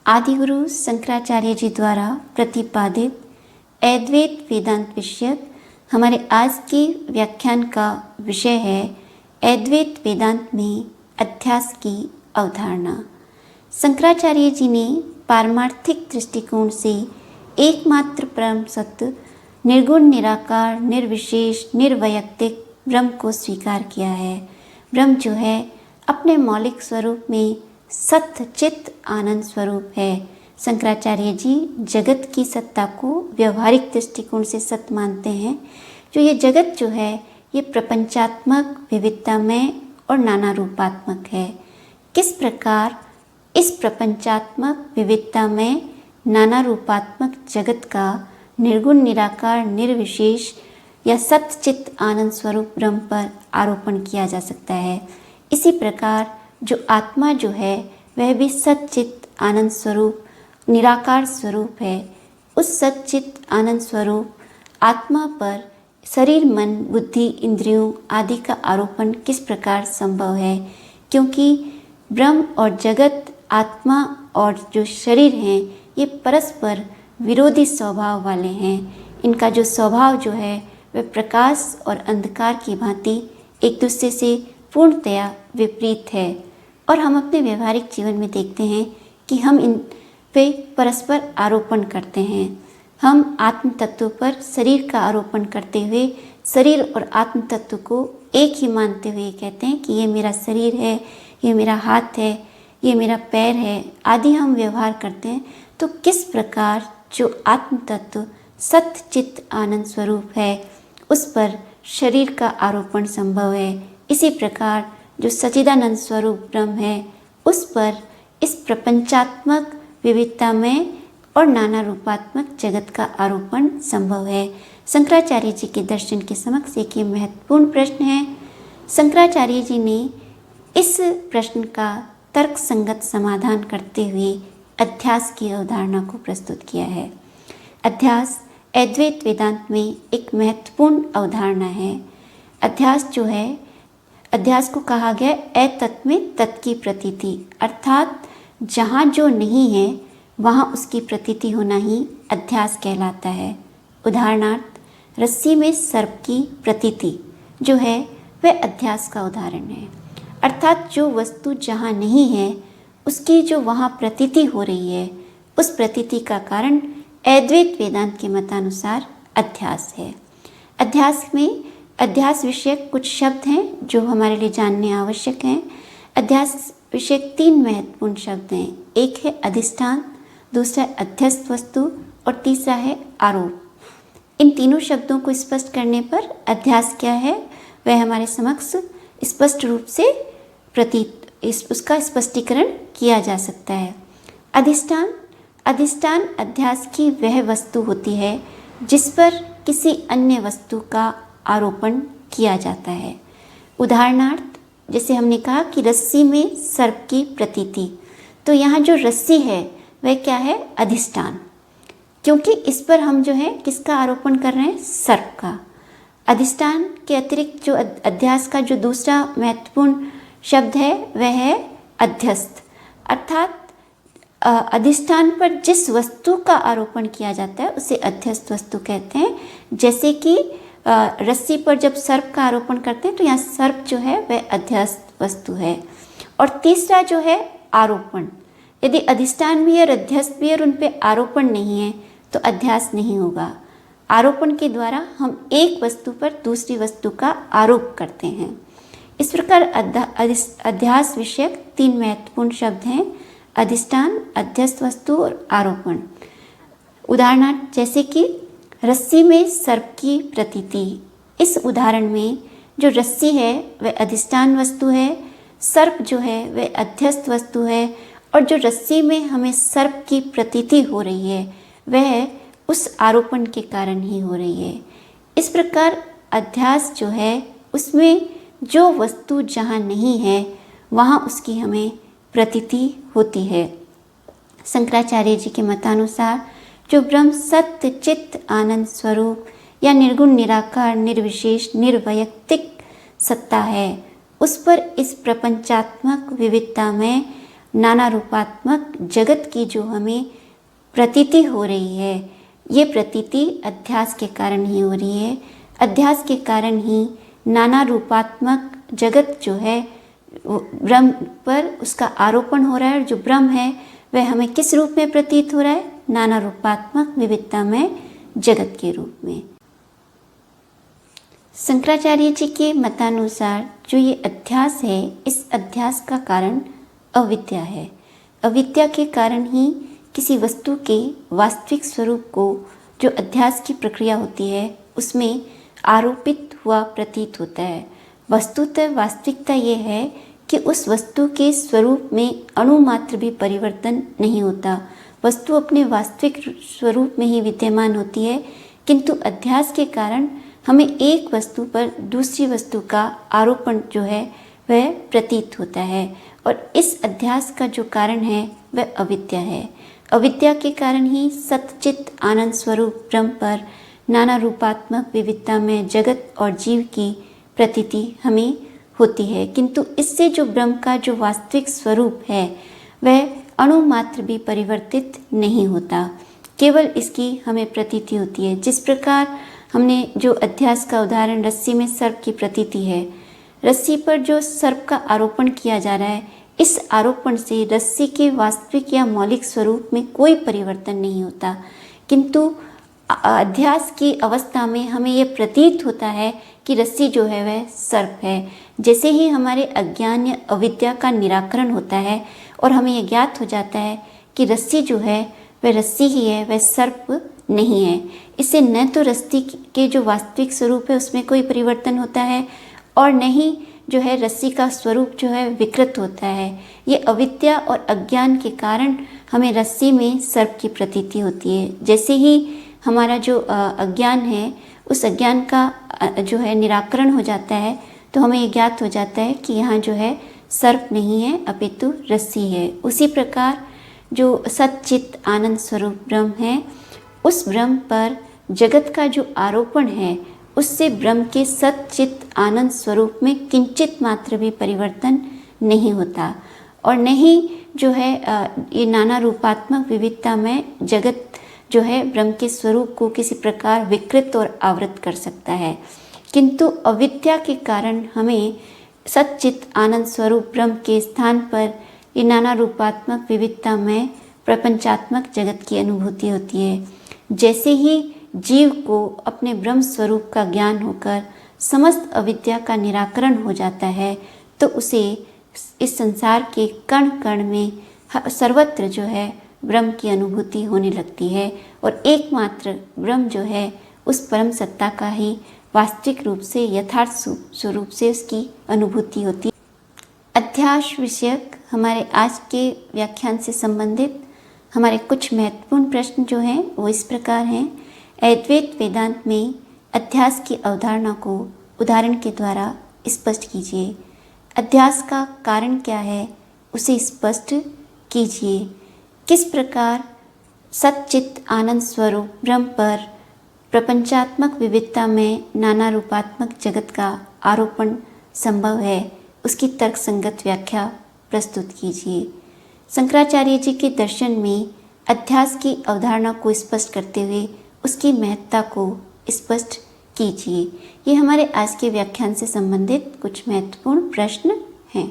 आदिगुरु शंकराचार्य जी द्वारा प्रतिपादित अद्वैत वेदांत विषयक हमारे आज के व्याख्यान का विषय है अद्वैत वेदांत में अध्यास की अवधारणा। शंकराचार्य जी ने पारमार्थिक दृष्टिकोण से एकमात्र परम सत्य निर्गुण निराकार निर्विशेष निर्वैयक्तिक ब्रह्म को स्वीकार किया है। ब्रह्म जो है अपने मौलिक स्वरूप में सत्य चित्त आनंद स्वरूप है। शंकराचार्य जी जगत की सत्ता को व्यवहारिक दृष्टिकोण से सत्य मानते हैं। जो ये जगत जो है ये प्रपंचात्मक विविधतामय और नाना रूपात्मक है। किस प्रकार इस प्रपंचात्मक विविधतामय नाना रूपात्मक जगत का निर्गुण निराकार निर्विशेष या सत्य चित्त आनंद स्वरूप ब्रह्म पर आरोपण किया जा सकता है। इसी प्रकार जो आत्मा जो है वह भी सच्चित आनंद स्वरूप निराकार स्वरूप है। उस सच्चित आनंद स्वरूप आत्मा पर शरीर मन बुद्धि इंद्रियों आदि का आरोपण किस प्रकार संभव है, क्योंकि ब्रह्म और जगत आत्मा और जो शरीर हैं ये परस्पर विरोधी स्वभाव वाले हैं। इनका जो स्वभाव जो है वह प्रकाश और अंधकार की भांति एक दूसरे से पूर्णतया विपरीत है। और हम अपने व्यवहारिक जीवन में देखते हैं कि हम इन पे परस्पर आरोपण करते हैं। हम आत्म तत्व पर शरीर का आरोपण करते हुए शरीर और आत्म तत्व को एक ही मानते हुए कहते हैं कि ये मेरा शरीर है, ये मेरा हाथ है, ये मेरा पैर है आदि हम व्यवहार करते हैं। तो किस प्रकार जो आत्म तत्व सत्य चित्त आनंद स्वरूप है उस पर शरीर का आरोपण संभव है। इसी प्रकार जो सच्चिदानंद स्वरूप ब्रह्म है उस पर इस प्रपंचात्मक विविधता में और नाना रूपात्मक जगत का आरोपण संभव है। शंकराचार्य जी के दर्शन के समक्ष एक महत्वपूर्ण प्रश्न है। शंकराचार्य जी ने इस प्रश्न का तर्क संगत समाधान करते हुए अध्यास की अवधारणा को प्रस्तुत किया है। अध्यास अद्वैत वेदांत में एक महत्वपूर्ण अवधारणा है। अध्यास जो है अध्यास को कहा गया अतत्व में तत् की प्रतीति, अर्थात जहाँ जो नहीं है वहाँ उसकी प्रतीति होना ही अध्यास कहलाता है। उदाहरणार्थ रस्सी में सर्प की प्रतीति जो है वह अध्यास का उदाहरण है। अर्थात जो वस्तु जहाँ नहीं है उसकी जो वहाँ प्रतीति हो रही है उस प्रतीति का कारण अद्वैत वेदांत के मतानुसार अध्यास है। अध्यास में अध्यास विषयक कुछ शब्द हैं जो हमारे लिए जानने आवश्यक हैं। अध्यास विषयक 3 महत्वपूर्ण शब्द हैं। एक है अधिष्ठान, दूसरा अध्यस्त वस्तु और तीसरा है आरोप। इन तीनों शब्दों को स्पष्ट करने पर अध्यास क्या है वह हमारे समक्ष स्पष्ट रूप से उसका स्पष्टीकरण किया जा सकता है। अधिष्ठान अध्यास की वह वस्तु होती है जिस पर किसी अन्य वस्तु का आरोपण किया जाता है। उदाहरणार्थ जैसे हमने कहा कि रस्सी में सर्प की प्रतीति, तो यहाँ जो रस्सी है वह क्या है अधिष्ठान, क्योंकि इस पर हम जो है किसका आरोपण कर रहे हैं सर्प का। अधिष्ठान के अतिरिक्त जो अध्यास का जो दूसरा महत्वपूर्ण शब्द है वह है अध्यस्त, अर्थात अधिष्ठान पर जिस वस्तु का आरोपण किया जाता है उसे अध्यस्त वस्तु कहते हैं। जैसे कि रस्सी पर जब सर्प का आरोपण करते हैं तो यहाँ सर्प जो है वह अध्यस्त वस्तु है। और तीसरा जो है आरोपण, यदि अधिष्ठान भी और अध्यस्त भी और उन पे आरोपण नहीं है तो अध्यास नहीं होगा। आरोपण के द्वारा हम एक वस्तु पर दूसरी वस्तु का आरोप करते हैं। इस प्रकार अध्यास विषयक 3 महत्वपूर्ण शब्द हैं, अधिष्ठान अध्यस्त वस्तु और आरोपण। उदाहरणार्थ जैसे कि रस्सी में सर्प की प्रतीति, इस उदाहरण में जो रस्सी है वह अधिष्ठान वस्तु है, सर्प जो है वह अध्यस्त वस्तु है और जो रस्सी में हमें सर्प की प्रतीति हो रही है वह उस आरोपण के कारण ही हो रही है। इस प्रकार अध्यास जो है उसमें जो वस्तु जहाँ नहीं है वहाँ उसकी हमें प्रतीति होती है। शंकराचार्य जी के मतानुसार जो ब्रह्म सत्य चित्त आनंद स्वरूप या निर्गुण निराकार निर्विशेष निर्वैयक्तिक सत्ता है उस पर इस प्रपंचात्मक विविधता में नाना रूपात्मक जगत की जो हमें प्रतीति हो रही है, ये प्रतीति अध्यास के कारण ही हो रही है। अध्यास के कारण ही नाना रूपात्मक जगत जो है ब्रह्म पर उसका आरोपण हो रहा है, और जो ब्रह्म है वह हमें किस रूप में प्रतीत हो रहा है? नाना रूपात्मक विविधता में जगत के रूप में। शंकराचार्य जी के मतानुसार जो ये अध्यास है, इस अध्यास का कारण अविद्या है। अविद्या के कारण ही किसी वस्तु के वास्तविक स्वरूप को, जो अध्यास की प्रक्रिया होती है, उसमें आरोपित हुआ प्रतीत होता है। वस्तुतः वास्तविकता ये है कि उस वस्तु के स्वरूप में अणु मात्र भी परिवर्तन नहीं होता। वस्तु अपने वास्तविक स्वरूप में ही विद्यमान होती है, किंतु अध्यास के कारण हमें एक वस्तु पर दूसरी वस्तु का आरोपण जो है वह प्रतीत होता है, और इस अध्यास का जो कारण है वह अविद्या है। अविद्या के कारण ही सच्चित आनंद स्वरूप ब्रह्म पर नाना रूपात्मक विविधता में जगत और जीव की प्रतीति हमें होती है, किंतु इससे जो ब्रह्म का जो वास्तविक स्वरूप है वह अणु मात्र भी परिवर्तित नहीं होता, केवल इसकी हमें प्रतीति होती है। जिस प्रकार हमने जो अध्यास का उदाहरण रस्सी में सर्प की प्रतीति है, रस्सी पर जो सर्प का आरोपण किया जा रहा है, इस आरोपण से रस्सी के वास्तविक या मौलिक स्वरूप में कोई परिवर्तन नहीं होता, किंतु अध्यास की अवस्था में हमें यह प्रतीत होता है कि रस्सी जो है वह सर्प है। जैसे ही हमारे अज्ञान या अविद्या का निराकरण होता है और हमें यह ज्ञात हो जाता है कि रस्सी जो है वह रस्सी ही है, वह सर्प नहीं है, इससे न तो रस्सी के जो वास्तविक स्वरूप है उसमें कोई परिवर्तन होता है, और न ही जो है रस्सी का स्वरूप जो है विकृत होता है। ये अविद्या और अज्ञान के कारण हमें रस्सी में सर्प की प्रतीति होती है। जैसे ही हमारा जो अज्ञान है, उस अज्ञान का जो है निराकरण हो जाता है, तो हमें ये ज्ञात हो जाता है कि यहाँ जो है सर्प नहीं है अपितु रस्सी है। उसी प्रकार जो सच्चित आनंद स्वरूप ब्रह्म है, उस ब्रह्म पर जगत का जो आरोपण है, उससे ब्रह्म के सच्चित आनंद स्वरूप में किंचित मात्र भी परिवर्तन नहीं होता, और न ही जो है ये नाना रूपात्मक विविधता में जगत जो है ब्रह्म के स्वरूप को किसी प्रकार विकृत और आवृत कर सकता है। किंतु अविद्या के कारण हमें सच्चित आनंद स्वरूप ब्रह्म के स्थान पर ये नाना रूपात्मक विविधता में प्रपंचात्मक जगत की अनुभूति होती है। जैसे ही जीव को अपने ब्रह्म स्वरूप का ज्ञान होकर समस्त अविद्या का निराकरण हो जाता है, तो उसे इस संसार के कण कण में सर्वत्र जो है ब्रह्म की अनुभूति होने लगती है, और एकमात्र ब्रह्म जो है उस परम सत्ता का ही वास्तविक रूप से यथार्थ स्वरूप से उसकी अनुभूति होती है। अध्यास विषयक हमारे आज के व्याख्यान से संबंधित हमारे कुछ महत्वपूर्ण प्रश्न जो हैं वो इस प्रकार हैं। अद्वैत वेदांत में अध्यास की अवधारणा को उदाहरण के द्वारा स्पष्ट कीजिए। अध्यास का कारण क्या है उसे स्पष्ट कीजिए। किस प्रकार सच्चित आनंद स्वरूप ब्रह्म पर प्रपंचात्मक विविधता में नाना रूपात्मक जगत का आरोपण संभव है, उसकी तर्कसंगत व्याख्या प्रस्तुत कीजिए। शंकराचार्य जी के दर्शन में अध्यास की अवधारणा को स्पष्ट करते हुए उसकी महत्ता को स्पष्ट कीजिए। ये हमारे आज के व्याख्यान से संबंधित कुछ महत्वपूर्ण प्रश्न हैं।